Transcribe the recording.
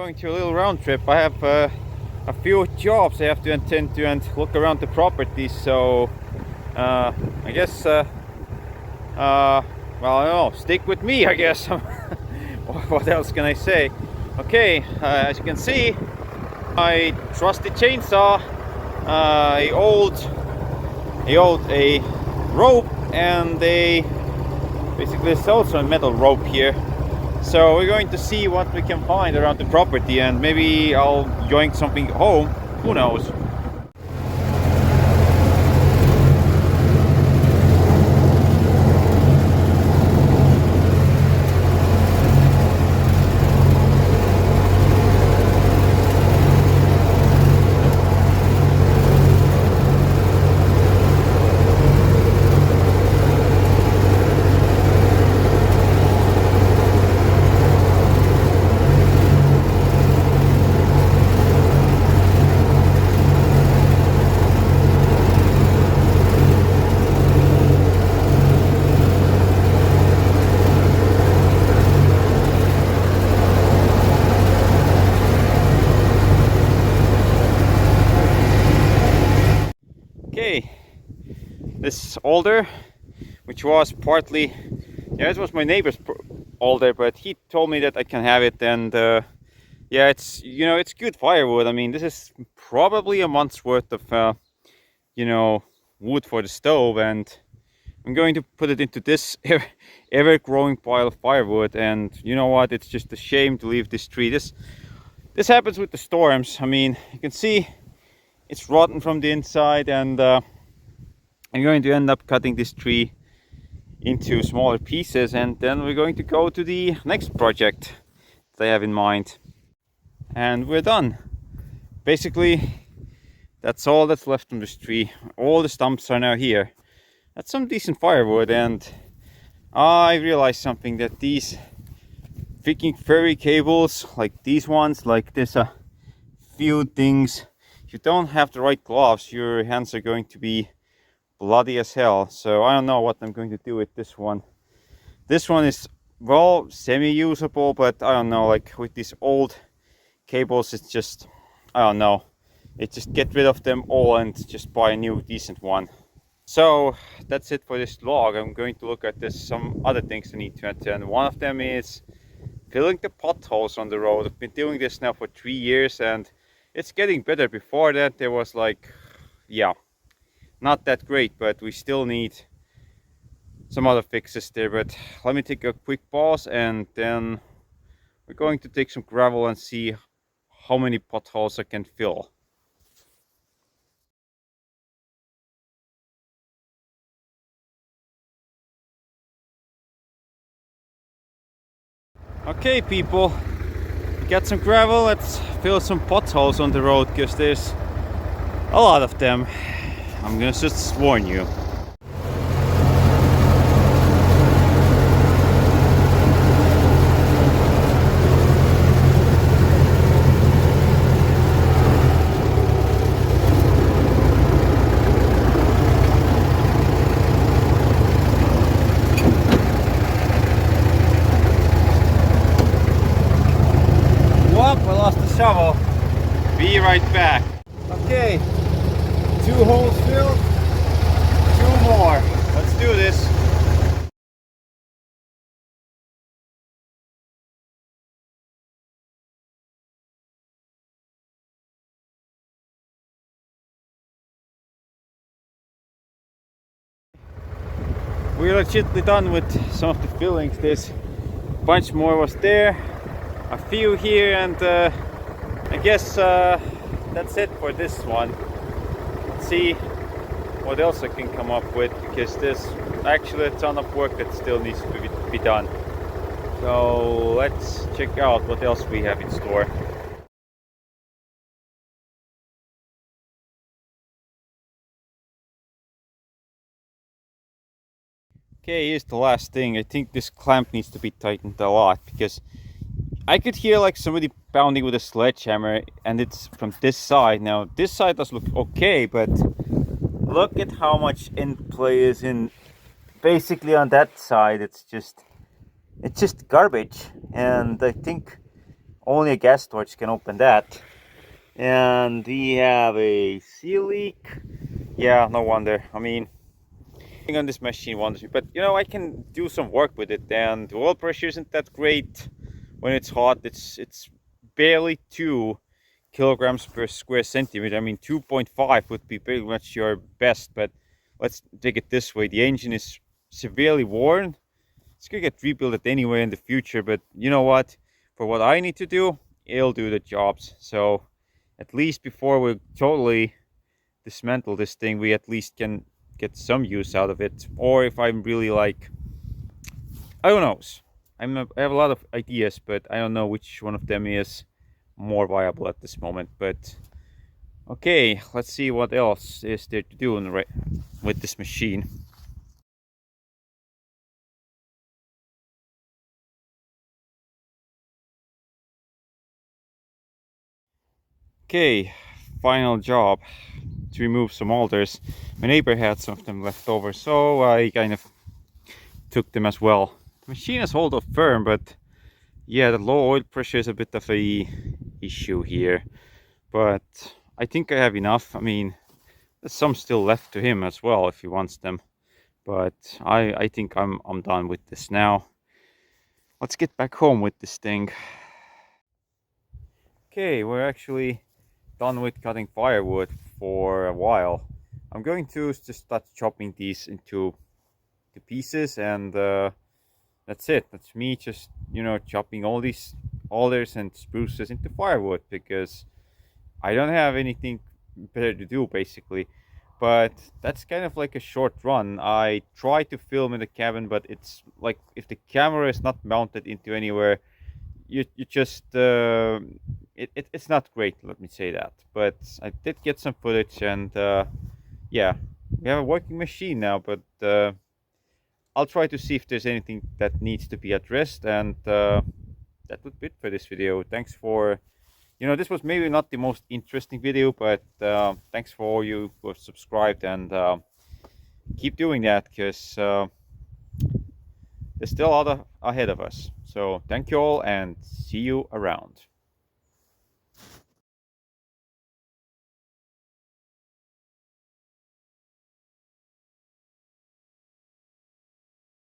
going to a little round trip. I have a few jobs I have to attend to and look around the property, so I guess well, I don't know, stick with me, I guess. What else can I say? Okay, as you can see, my trusty chainsaw, a rope, and basically it's also a metal rope here. So we're going to see what we can find around the property, and maybe I'll join something home, who knows. Okay, this alder, which was partly, yeah, it was my neighbor's alder, but he told me that I can have it, and yeah, it's, you know, it's good firewood. I mean, this is probably a month's worth of you know, wood for the stove, and I'm going to put it into this ever-growing pile of firewood. And you know what, it's just a shame to leave this tree. This happens with the storms. I mean, you can see it's rotten from the inside, and I'm going to end up cutting this tree into smaller pieces, and then we're going to go to the next project that I have in mind, and we're done. Basically, that's all that's left from this tree. All the stumps are now here. That's some decent firewood, and I realized something, that these freaking furry cables, like these ones, like this few things, if you don't have the right gloves, your hands are going to be bloody as hell. So I don't know what I'm going to do with this one. This one is, well, semi-usable, but I don't know, like with these old cables, it's just, I don't know, it just get rid of them all and just buy a new decent one. So that's it for this vlog. I'm going to look at some other things I need to attend. One of them is filling the potholes on the road. I've been doing this now for 3 years, and it's getting better. Before that, there was like, yeah, not that great, but we still need some other fixes there. But let me take a quick pause, and then we're going to take some gravel and see how many potholes I can fill. Okay, people, we got some gravel. Let's fill some potholes on the road, because there's a lot of them. I'm gonna just warn you. Whoop, I lost the shovel. Be right back. Okay. 2 holes filled, 2 more. Let's do this. We're legitimately done with some of the fillings. There's a bunch more was there, a few here, and I guess that's it for this one. Let's see what else I can come up with, because there's actually a ton of work that still needs to be done. So let's check out what else we have in store. Okay, here's the last thing. I think this clamp needs to be tightened a lot, because I could hear like somebody pounding with a sledgehammer, and it's from this side. Now this side does look okay, but look at how much end play is in basically on that side. It's just garbage, and I think only a gas torch can open that. And we have a seal leak. Yeah, no wonder. I mean, on this machine wonders me, but you know, I can do some work with it, and the oil pressure isn't that great when it's hot. It's barely 2 kilograms per square centimeter. I mean, 2.5 would be pretty much your best, but let's take it this way: the engine is severely worn. It's gonna get rebuilt anyway in the future, but you know what? For what I need to do, it'll do the jobs. So at least before we totally dismantle this thing, we at least can get some use out of it. Or if I'm really like, I don't know, I have a lot of ideas, but I don't know which one of them is more viable at this moment. But okay, let's see what else is there to do with this machine. Okay, final job to remove some alders. My neighbor had some of them left over, so I kind of took them as well. The machine has hold up firm, but yeah, the low oil pressure is a bit of a issue here. But I think I have enough. I mean, there's some still left to him as well if he wants them. But I think I'm done with this now. Let's get back home with this thing. Okay, we're actually done with cutting firewood for a while. I'm going to just start chopping these into the pieces, and that's it. That's me just, you know, chopping all these alders and spruces into firewood, because I don't have anything better to do basically. But that's kind of like a short run. I try to film in the cabin, but it's like if the camera is not mounted into anywhere, you just it's not great, let me say that. But I did get some footage, and yeah, we have a working machine now. But I'll try to see if there's anything that needs to be addressed, and that would be it for this video. Thanks for, you know, this was maybe not the most interesting video, but thanks for all you who have subscribed, and keep doing that, because there's still a lot ahead of us. So thank you all, and see you around.